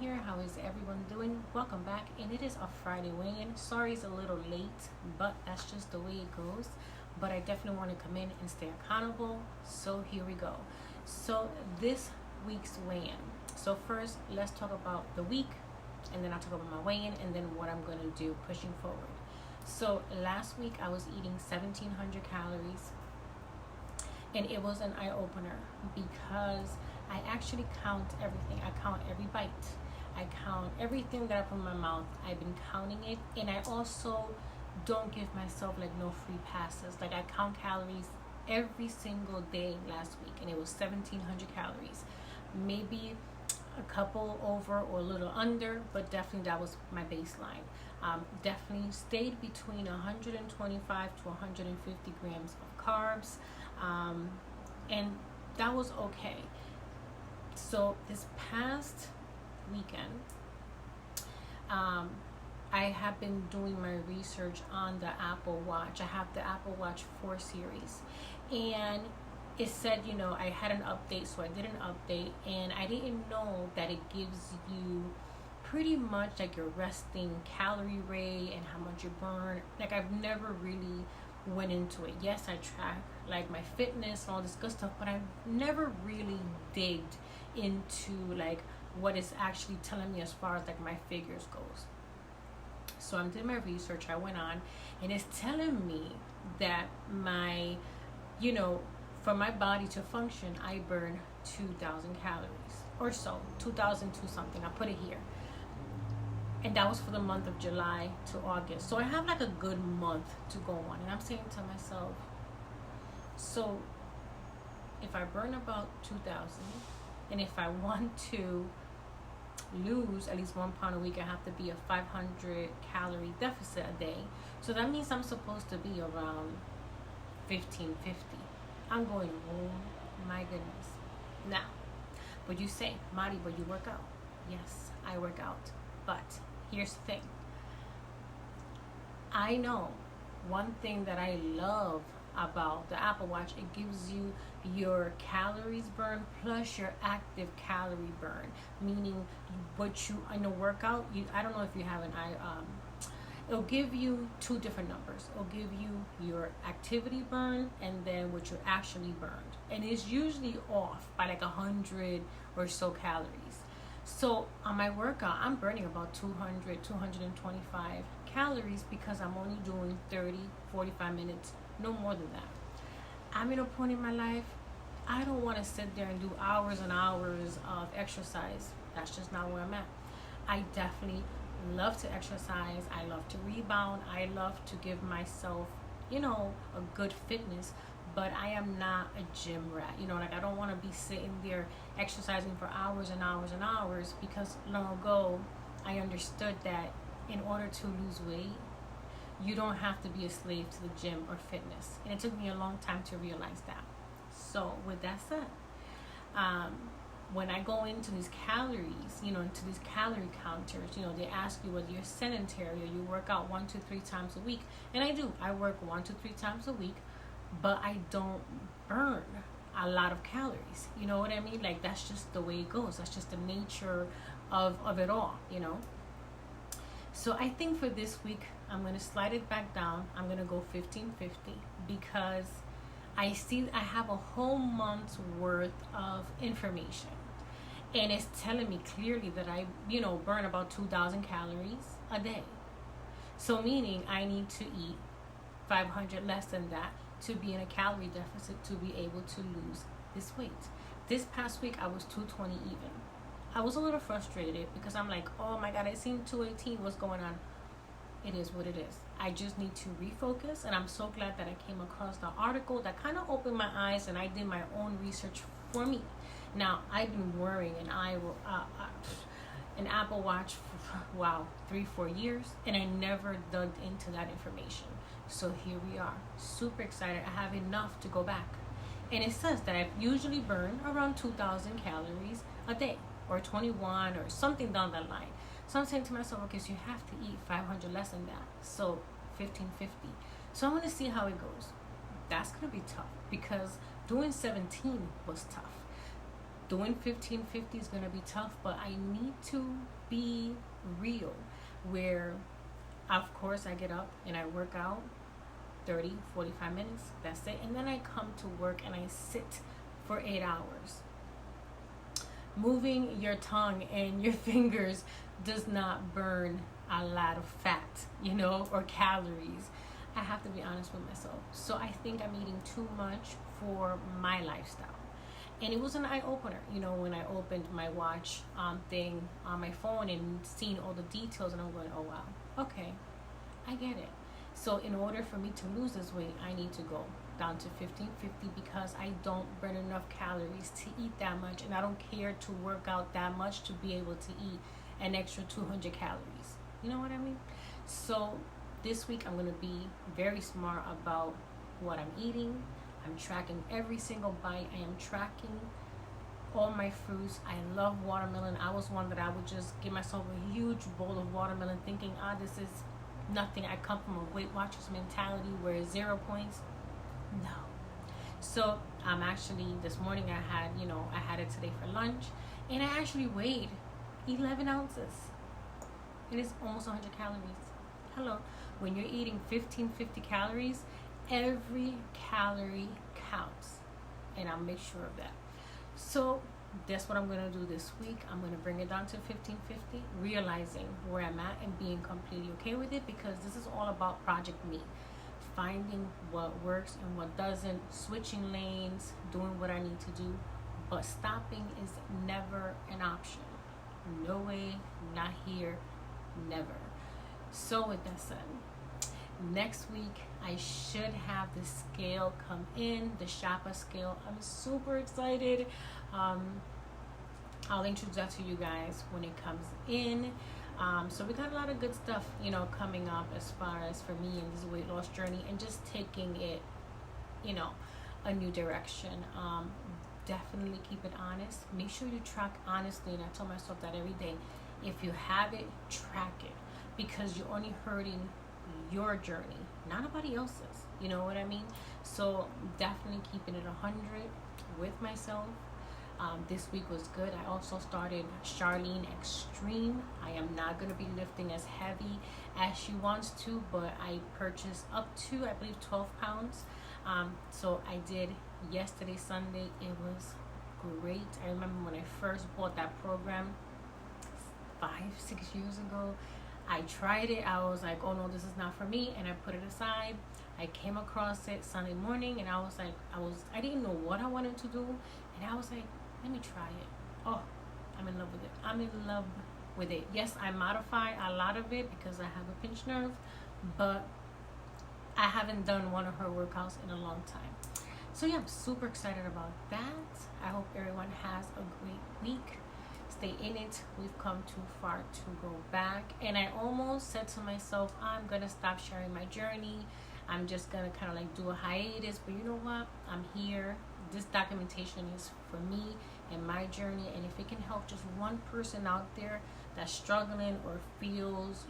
here. How is everyone doing? Welcome back, and it is a Friday weigh-in. Sorry it's a little late, but that's just the way it goes. But I definitely want to come in and stay accountable. So here we go. So this week's weigh-in. So first, let's talk about the week, and then I'll talk about my weigh-in, and then what I'm gonna do pushing forward. So last week I was eating 1,700 calories, and it was an eye-opener because I actually count everything. I count every bite. I count everything that I put in my mouth. I've been counting it, and I also don't give myself like no free passes. Like I count calories every single day last week, and it was 1,700 calories. Maybe a couple over or a little under, but definitely that was my baseline. Definitely stayed between 125 to 150 grams of carbs, and that was okay. So this past weekend, I have been doing my research on the Apple Watch. I have the Apple Watch 4 series, and it said, I had an update, so I did an update, and I didn't know that it gives you pretty much like your resting calorie rate and how much you burn. Like I've never really went into it. Yes, I track like my fitness and all this good stuff, but I've never really digged into like what is actually telling me as far as like my figures goes. So I'm doing my research. I went on, and it's telling me that my, for my body to function, I burn 2,000 calories or so, 2,002 something. I put it here. And that was for the month of July to August. So I have like a good month to go on. And I'm saying to myself, so if I burn about 2,000, and if I want to lose at least 1 pound a week, I have to be a 500 calorie deficit a day. So that means I'm supposed to be around 1,550. I'm going, oh my goodness. Now, but you say, Mari, but you work out. Yes, I work out. But here's the thing. I know one thing that I love about the Apple Watch, it gives you your calories burn plus your active calorie burn, meaning what you in a workout, I don't know if you have an it'll give you two different numbers. It'll give you your activity burn and then what you actually burned, and it's usually off by like 100 or so calories. So on my workout, I'm burning about 200, 225 calories because I'm only doing 30, 45 minutes, no more than that. I'm in a point in my life, I don't want to sit there and do hours and hours of exercise. That's just not where I'm at. I definitely love to exercise. I love to rebound. I love to give myself, a good fitness. But I am not a gym rat. Like I don't want to be sitting there exercising for hours and hours and hours, because long ago I understood that in order to lose weight, you don't have to be a slave to the gym or fitness. And it took me a long time to realize that. So with that said, when I go into these calories, into these calorie counters, they ask you whether you're sedentary or you work out 1 to 3 times a week. And I do. I work 1 to 3 times a week, but I don't burn a lot of calories. You know what I mean? Like that's just the way it goes. That's just the nature of it all, So I think for this week, I'm going to slide it back down. I'm going to go 1,550 because I have a whole month's worth of information. And it's telling me clearly that I, burn about 2,000 calories a day. So meaning I need to eat 500 less than that to be in a calorie deficit to be able to lose this weight. This past week I was 220 even. I was a little frustrated because I'm like, oh my God, I seen 218. What's going on? It is what it is. I just need to refocus, and I'm so glad that I came across the article that kind of opened my eyes, and I did my own research for me. Now, I've been wearing an Apple Watch for, 3-4 years, and I never dug into that information. So here we are, super excited. I have enough to go back. And it says that I usually burn around 2,000 calories a day, or 21 or something down that line. So I'm saying to myself, okay, so you have to eat 500 less than that. So 1,550. So I'm going to see how it goes. That's going to be tough because doing 17 was tough. Doing 1,550 is going to be tough, but I need to be real. Where, of course, I get up and I work out 30, 45 minutes. That's it. And then I come to work and I sit for 8 hours. Moving your tongue and your fingers does not burn a lot of fat, or calories. I have to be honest with myself. So I think I'm eating too much for my lifestyle. And it was an eye opener, when I opened my watch thing on my phone and seeing all the details, and I'm going, oh wow, okay, I get it. So in order for me to lose this weight, I need to go down to 1550 because I don't burn enough calories to eat that much, and I don't care to work out that much to be able to eat an extra 200 calories. You know what I mean? So this week I'm going to be very smart about what I'm eating. I'm tracking every single bite. I am tracking all my fruits. I love watermelon. I was one that I would just give myself a huge bowl of watermelon thinking, this is nothing. I come from a Weight Watchers mentality where 0 points. No. So I'm actually, this morning I had it today for lunch, and I actually weighed 11 ounces. It is almost 100 calories. Hello. When you're eating 1550 calories, every calorie counts, and I'll make sure of that. So that's what I'm going to do this week. I'm going to bring it down to 1550, realizing where I'm at and being completely okay with it, because this is all about Project Me. Finding what works and what doesn't, switching lanes, doing what I need to do, but stopping is never an option. No way, not here, never. So with that said, next week I should have the scale come in, the Shopper scale. I'm super excited. I'll introduce that to you guys when it comes in. So we got a lot of good stuff, coming up as far as for me in this weight loss journey, and just taking it, a new direction. Definitely keep it honest. Make sure you track honestly, and I tell myself that every day. If you have it, track it, because you're only hurting your journey, not nobody else's. You know what I mean? So definitely keeping it 100 with myself. This week was good. I also started Charlene Extreme. I am not going to be lifting as heavy as she wants to, but I purchased up to, I believe, 12 pounds. So I did yesterday, Sunday. It was great. I remember when I first bought that program 5-6 years ago. I tried it. I was like, oh no, this is not for me, and I put it aside. I came across it Sunday morning, and I was like, I didn't know what I wanted to do, and I was like, let me try it. Oh, I'm in love with it. I'm in love with it. Yes, I modify a lot of it because I have a pinched nerve, but I haven't done one of her workouts in a long time. So yeah, I'm super excited about that. I hope everyone has a great week. Stay in it. We've come too far to go back. And I almost said to myself, I'm going to stop sharing my journey. I'm just going to kind of like do a hiatus. But you know what? I'm here. This documentation is for me and my journey. And if it can help just one person out there that's struggling or feels,